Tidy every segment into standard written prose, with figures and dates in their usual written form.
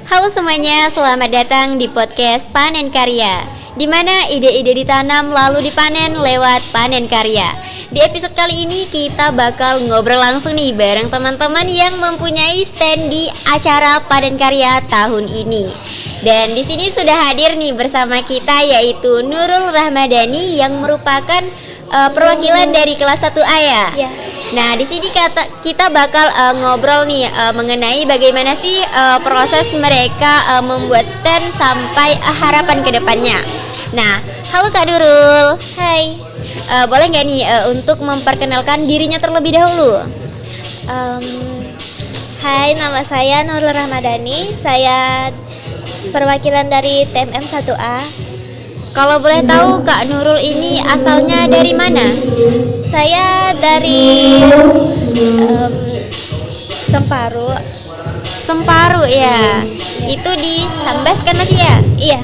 Halo semuanya, selamat datang di podcast Panen Karya, di mana ide-ide ditanam lalu dipanen lewat panen karya. Di episode kali ini kita bakal ngobrol langsung nih bareng teman-teman yang mempunyai stand di acara Panen Karya tahun ini. Dan di sini sudah hadir nih bersama kita yaitu Nurul Rahmadani yang merupakan perwakilan dari kelas 1A ya. Ya. Nah, di sini kita bakal ngobrol nih mengenai bagaimana sih proses mereka membuat stand sampai harapan kedepannya. Nah, halo Kak Nurul. Hai. Boleh nggak nih untuk memperkenalkan dirinya terlebih dahulu? Hai, nama saya Nurul Rahmadani. Saya perwakilan dari TMM 1A. Kalau boleh tahu Kak Nurul ini asalnya dari mana? Saya dari Semparu. Semparu ya. Itu di Sambas kan masih ya? Iya.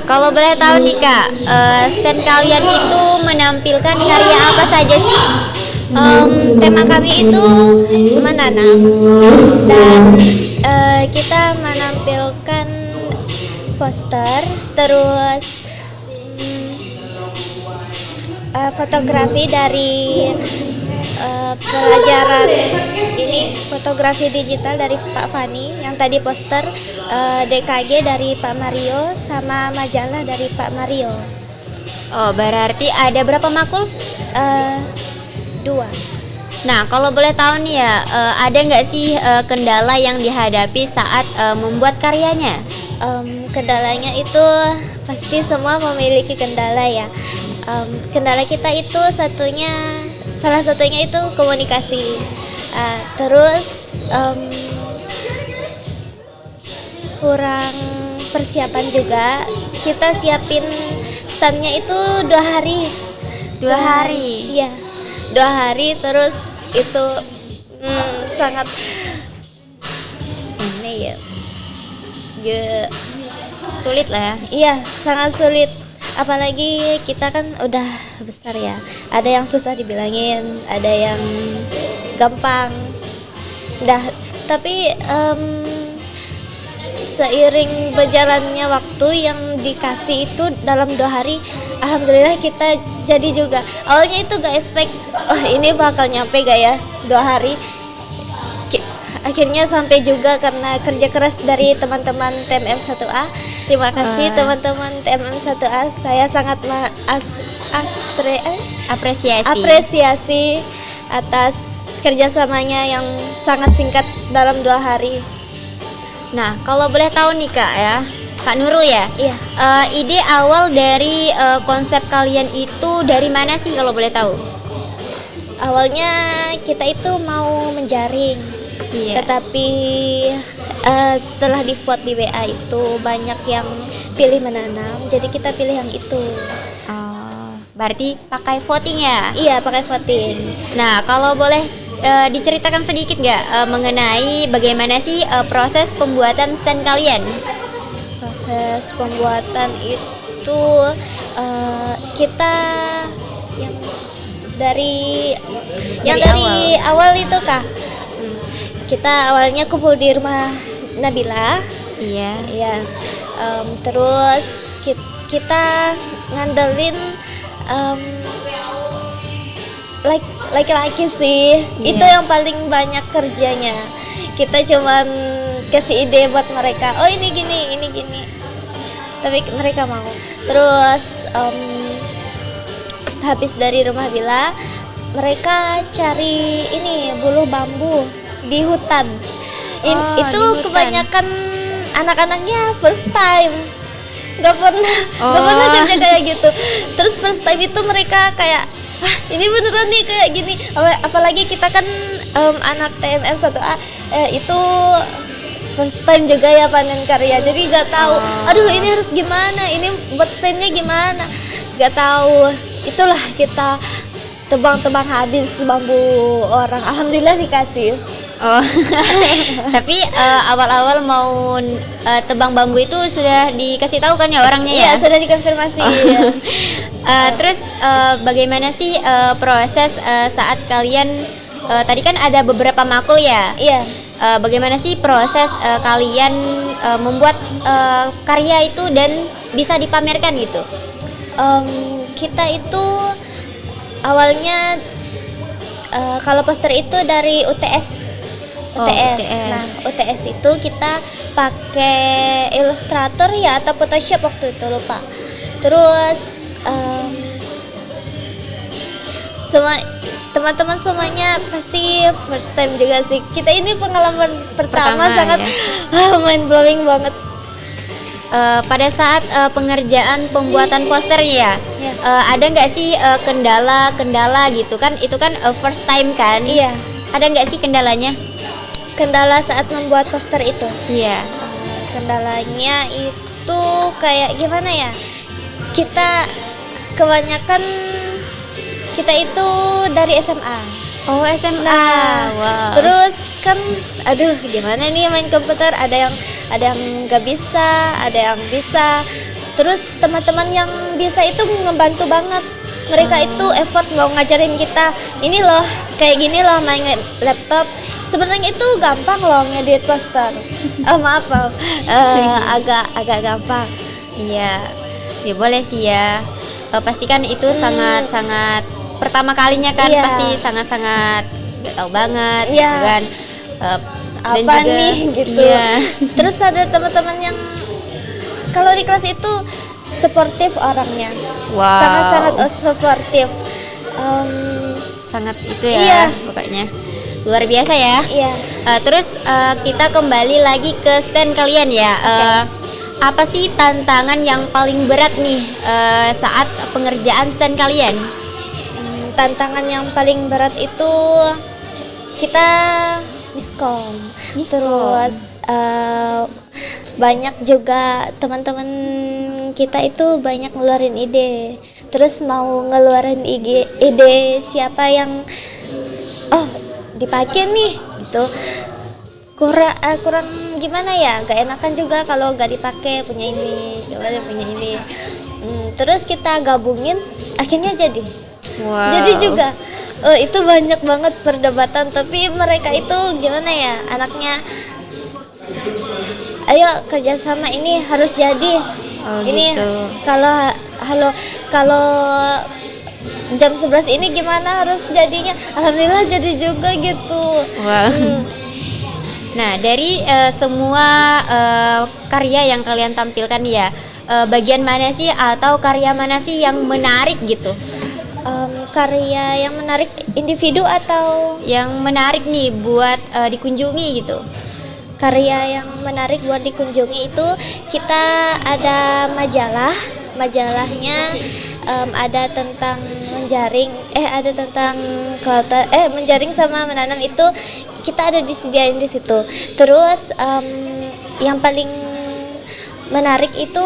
Kalau boleh tahu nih Kak, stand kalian itu menampilkan karya apa saja sih? Tema kami itu menanam dan kita menampilkan poster, terus fotografi dari pelajaran ini, fotografi digital dari Pak Fani yang tadi poster, DKG dari Pak Mario, sama majalah dari Pak Mario. Oh, berarti ada berapa makul? 2. Nah, kalau boleh tahu nih ya, ada nggak sih kendala yang dihadapi saat membuat karyanya? Kendalanya itu pasti semua memiliki kendala ya. Kendala kita itu salah satunya itu komunikasi. Terus kurang persiapan juga. Kita siapin standnya itu 2 hari. 2 hari. Iya, 2 hari. Terus itu sangat ini ya. Sulit lah ya. Iya, sangat sulit. Apalagi kita kan udah besar ya. Ada yang susah dibilangin, ada yang gampang. Tapi seiring berjalannya waktu yang dikasih itu dalam 2 hari, alhamdulillah kita jadi juga. Awalnya itu gak expect, oh ini bakal nyampe gak ya 2 hari. Akhirnya sampai juga karena kerja keras dari teman-teman TMM 1A. Terima kasih teman-teman TMM 1A. Saya sangat apresiasi atas kerjasamanya yang sangat singkat dalam 2 hari. Nah, kalau boleh tahu nih Kak ya, Kak Nurul ya. Iya. Ide awal dari konsep kalian itu dari mana sih kalau boleh tahu? Awalnya kita itu mau menjaring. Iya. Tetapi setelah di vote di WA itu banyak yang pilih menanam, jadi kita pilih yang itu. Oh, berarti pakai voting ya? Iya, pakai voting. Nah, kalau boleh diceritakan sedikit nggak mengenai bagaimana sih proses pembuatan stand kalian? Proses pembuatan itu kita dari awal itu Kak. Kita awalnya kumpul di rumah Nabila. Iya. Iya. Terus kita ngandelin laki-laki sih. Iya. Itu yang paling banyak kerjanya. Kita cuman kasih ide buat mereka. Oh ini gini. Tapi mereka mau. Terus habis dari rumah Bila, mereka cari ini bulu bambu di hutan. Itu di hutan. Kebanyakan anak-anaknya first time, nggak pernah kerja kayak gitu. Terus first time itu mereka kayak, ini beneran nih kayak gini. Apalagi kita kan anak TMM 1A itu first time juga ya panen karya, jadi nggak tahu. Aduh ini harus gimana, ini buat standnya gimana, nggak tahu. Itulah kita tebang habis bambu orang. Alhamdulillah dikasih. Oh, tapi awal-awal mau tebang bambu itu sudah dikasih tahu kan ya orangnya ya? Iya, sudah dikonfirmasi. Ya. Terus bagaimana sih proses saat kalian tadi kan ada beberapa makul ya? Iya. bagaimana sih proses kalian membuat karya itu dan bisa dipamerkan gitu? Kita itu awalnya kalau poster itu dari UTS. UTS. Nah, UTS itu kita pakai Illustrator ya atau Photoshop waktu itu, lupa. Terus semua teman-teman semuanya pasti first time juga sih. Kita ini pengalaman pertama sangat mind blowing banget. Pada saat pengerjaan pembuatan posternya ya, ada nggak sih kendala-kendala gitu kan? Itu kan first time kan? Iya. Ada nggak sih kendalanya? Kendala saat membuat poster itu? Iya. Kendalanya itu kayak gimana ya? Kita kebanyakan kita itu dari SMA. Oh, SMA. Nah, wow. Terus kan aduh gimana nih main komputer, ada yang nggak bisa, ada yang bisa. Terus teman-teman yang bisa itu ngebantu banget. Mereka itu effort mau ngajarin kita, ini loh kayak gini loh main laptop. Sebenarnya itu gampang loh ngedit poster. Maaf, agak gampang. Iya, ya boleh sih ya. Pastikan itu sangat pertama kalinya kan, pasti sangat nggak tahu banget, gitu kan. Dan apa juga, nih gitu. Iya. Terus ada teman-teman yang kalau di kelas itu suportif orangnya. Wow. Sangat-sangat suportif. Sangat itu ya, pokoknya luar biasa ya. Iya. Terus kita kembali lagi ke stand kalian ya. Apa sih tantangan yang paling berat nih saat pengerjaan stand kalian? Tantangan yang paling berat itu kita miskom. Terus banyak juga teman-teman kita itu banyak ngeluarin ide. Terus mau ngeluarin ide siapa yang dipakai nih gitu. Kurang gimana ya, gak enakan juga kalau gak dipakai, punya ini punya ini. Terus kita gabungin akhirnya jadi. Wow. Jadi juga itu banyak banget perdebatan, tapi mereka itu gimana ya, anaknya ayo kerjasama, ini harus jadi. Ini gitu. kalau jam 11 ini gimana harus jadinya, alhamdulillah jadi juga gitu. Wow. Nah, dari semua karya yang kalian tampilkan ya, bagian mana sih atau karya mana sih yang menarik gitu? Karya yang menarik individu atau yang menarik nih buat dikunjungi gitu? Karya yang menarik buat dikunjungi itu kita ada majalahnya ada tentang menjaring, ada tentang menjaring sama menanam, itu kita ada disediain di situ. Terus yang paling menarik itu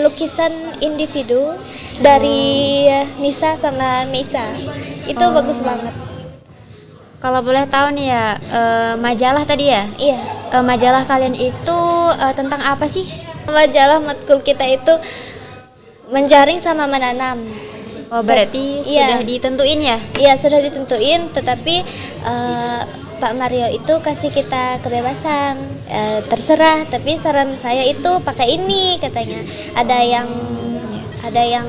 lukisan individu dari Nisa sama Meisa. Itu bagus banget. Kalau boleh tahu nih ya, majalah tadi ya? Iya. Majalah kalian itu tentang apa sih? Majalah matkul kita itu menjaring sama menanam. Oh, berarti sudah ditentuin ya? Iya, sudah ditentuin, tetapi Pak Mario itu kasih kita kebebasan, terserah, tapi saran saya itu pakai ini katanya. Ada yang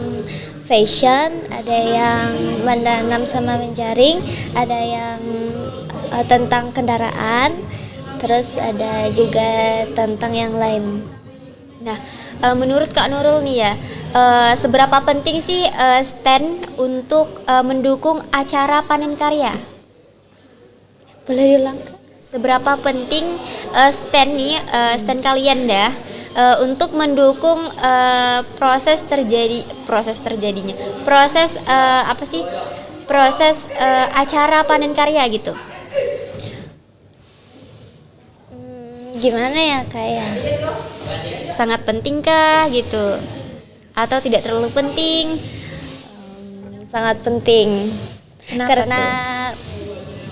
fashion, ada yang menanam sama menjaring, ada yang tentang kendaraan, terus ada juga tentang yang lain. Nah, menurut Kak Nurul nih ya, seberapa penting sih stand untuk mendukung acara panen karya? Boleh diulang? Seberapa penting stand nih, stand kalian dah, untuk mendukung proses acara panen karya gitu? Gimana ya, kayak sangat pentingkah gitu atau tidak terlalu penting? Sangat penting.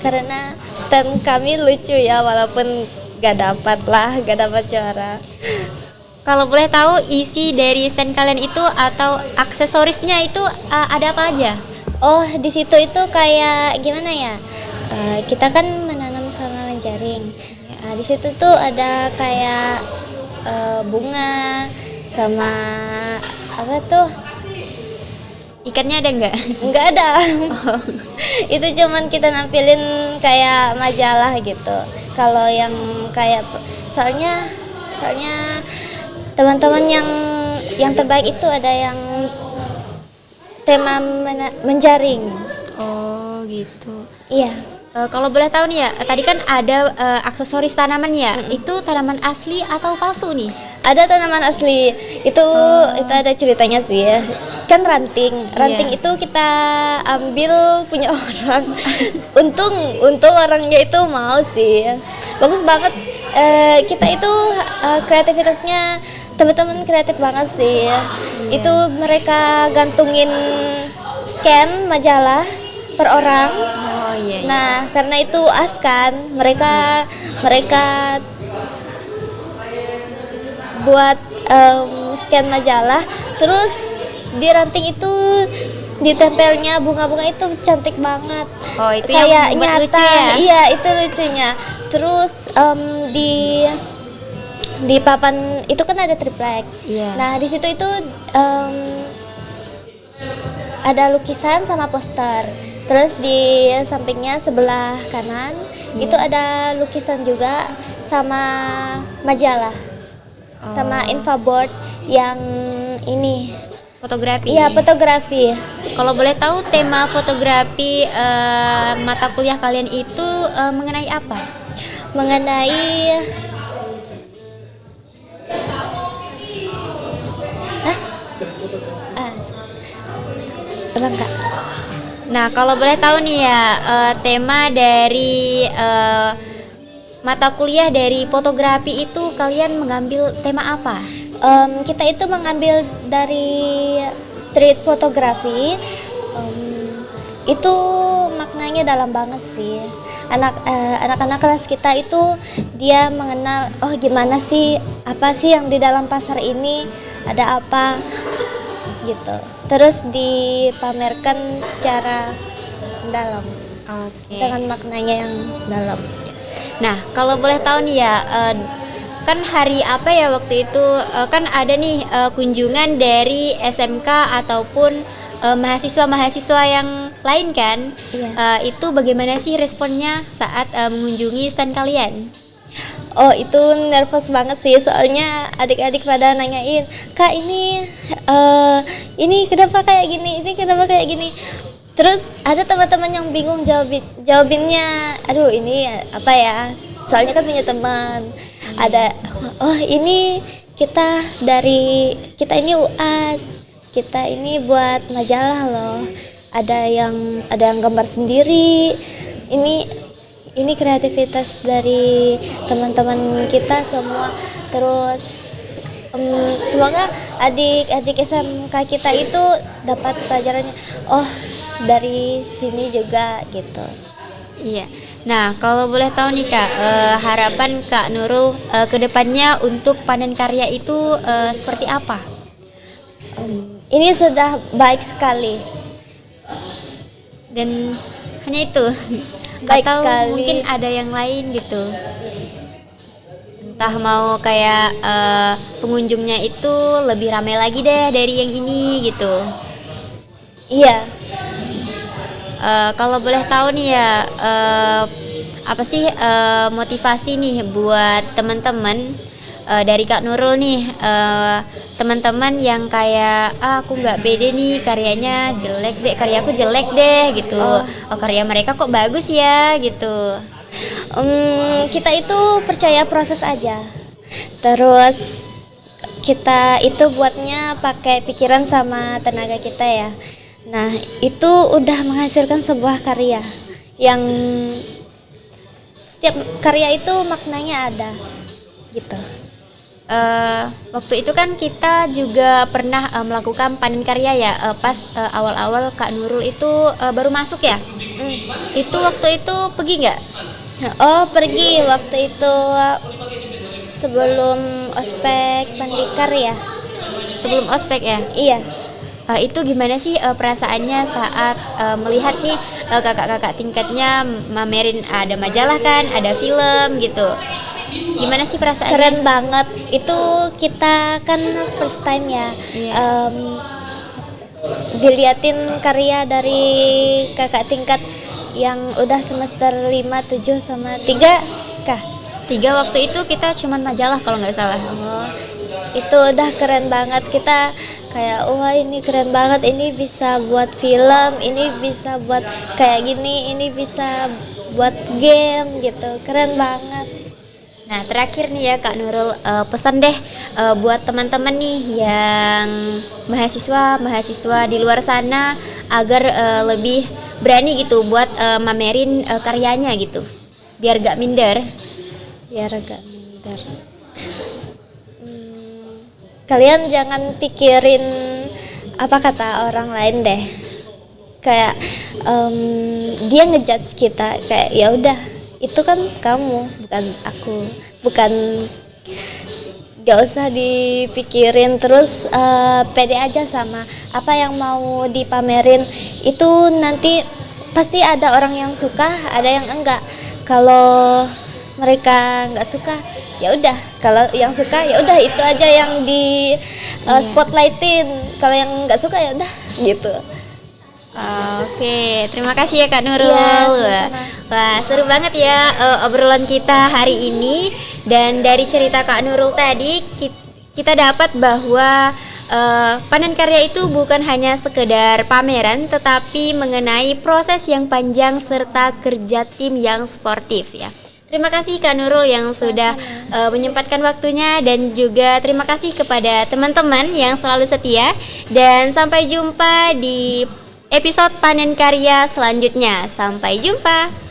Karena stand kami lucu ya, walaupun gak dapat juara. Kalau boleh tahu isi dari stand kalian itu atau aksesorisnya itu ada apa aja? Oh, di situ itu kayak gimana ya? Kita kan menanam sama menjaring. Nah, di situ tuh ada kayak bunga sama apa tuh? Ikannya ada nggak? Nggak ada. Itu cuman kita nampilin kayak majalah gitu. Kalau yang kayak soalnya teman-teman yang terbaik itu ada yang tema menjaring. Oh gitu. Iya. Kalau boleh tahu nih ya, tadi kan ada aksesoris tanaman ya. Itu tanaman asli atau palsu nih? Ada tanaman asli. Itu ada ceritanya sih ya. Kan ranting itu kita ambil punya orang. untung orangnya itu mau sih, bagus banget. Kita itu kreativitasnya teman-teman kreatif banget sih. Itu mereka gantungin scan majalah per orang. Nah karena itu UAS kan, mereka buat scan majalah, terus di ranting itu ditempelnya bunga-bunga itu cantik banget. Oh, itu kayak yang buat nyata lucu ya? Iya, itu lucunya. Terus di papan itu kan ada triplek. Iya. Nah di situ itu ada lukisan sama poster. Terus di sampingnya sebelah kanan itu ada lukisan juga sama majalah, sama infoboard yang ini. Fotografi. Iya, fotografi. Kalau boleh tahu tema fotografi mata kuliah kalian itu mengenai apa? Mengenai ulang Kak. Nah, kalau boleh tahu nih ya, tema dari mata kuliah dari fotografi itu kalian mengambil tema apa? Kita itu mengambil dari street fotografi. Itu maknanya dalam banget sih. Anak-anak kelas kita itu dia mengenal, oh gimana sih, apa sih yang di dalam pasar ini, ada apa gitu. Terus dipamerkan secara dalam. Dengan maknanya yang dalam. Nah, kalau boleh tahu nih ya, kan hari apa ya waktu itu, kan ada nih kunjungan dari SMK ataupun mahasiswa-mahasiswa yang lain kan. Iya. Itu bagaimana sih responnya saat mengunjungi stand kalian? Oh, itu nervous banget sih, soalnya adik-adik pada nanyain, Kak ini kenapa kayak gini, ini kenapa kayak gini. Terus ada teman-teman yang bingung jawabinnya, aduh ini apa ya, soalnya kan punya teman. Ada, oh ini kita ini UAS, kita ini buat majalah loh. Ada yang gambar sendiri. Ini kreativitas dari teman-teman kita semua. Terus semoga adik-adik SMK kita itu dapat pelajarannya. Oh, dari sini juga gitu. Iya. Nah, kalau boleh tahu nih Kak, harapan Kak Nurul ke depannya untuk panen karya itu seperti apa? Ini sudah baik sekali. Dan hanya itu? Baik atau sekali. Mungkin ada yang lain gitu? Entah mau kayak pengunjungnya itu lebih ramai lagi deh dari yang ini gitu. Iya. Kalau boleh tahu nih ya, apa sih motivasi nih buat teman-teman dari Kak Nurul nih, teman-teman yang kayak aku nggak pede nih karyanya jelek deh, karyaku jelek deh gitu. Oh karya mereka kok bagus ya gitu. Kita itu percaya proses aja. Terus kita itu buatnya pakai pikiran sama tenaga kita ya. Nah, itu udah menghasilkan sebuah karya yang setiap karya itu maknanya ada gitu. Waktu itu kan kita juga pernah melakukan panen karya ya, pas awal-awal Kak Nurul itu baru masuk ya. Itu waktu itu pergi nggak? Oh, pergi waktu itu sebelum ospek Pandikar ya. Sebelum ospek ya? Iya. Itu gimana sih perasaannya saat melihat nih kakak-kakak tingkatnya mamerin, ada majalah kan, ada film gitu. Gimana sih perasaannya? Keren banget. Itu kita kan first time ya. Iya. Diliatin karya dari kakak tingkat yang udah semester 5, 7 sama 3 kah? 3 waktu itu kita cuman majalah kalau nggak salah. Oh, itu udah keren banget. Kita kayak wah ini keren banget, ini bisa buat film, ini bisa buat kayak gini, ini bisa buat game gitu. Keren banget. Nah terakhir nih ya Kak Nurul, pesan deh buat teman-teman nih yang mahasiswa di luar sana agar lebih berani gitu buat mamerin karyanya gitu, biar gak minder. Biar agak minder. Kalian jangan pikirin apa kata orang lain deh. Kayak dia ngejudge kita, kayak ya udah itu kan kamu, bukan aku. Bukan, gak usah dipikirin, terus pede aja sama apa yang mau dipamerin. Itu nanti pasti ada orang yang suka, ada yang enggak. Kalau mereka nggak suka ya udah, kalau yang suka ya udah itu aja yang di spotlightin, kalau yang nggak suka ya udah gitu. Oke, terima kasih ya Kak Nurul. Iya, sama-sama. Wah, seru banget ya obrolan kita hari ini. Dan dari cerita Kak Nurul tadi kita dapat bahwa panen karya itu bukan hanya sekedar pameran, tetapi mengenai proses yang panjang serta kerja tim yang sportif ya. Terima kasih Kak Nurul yang sudah menyempatkan waktunya, dan juga terima kasih kepada teman-teman yang selalu setia, dan sampai jumpa di episode Panen Karya selanjutnya. Sampai jumpa.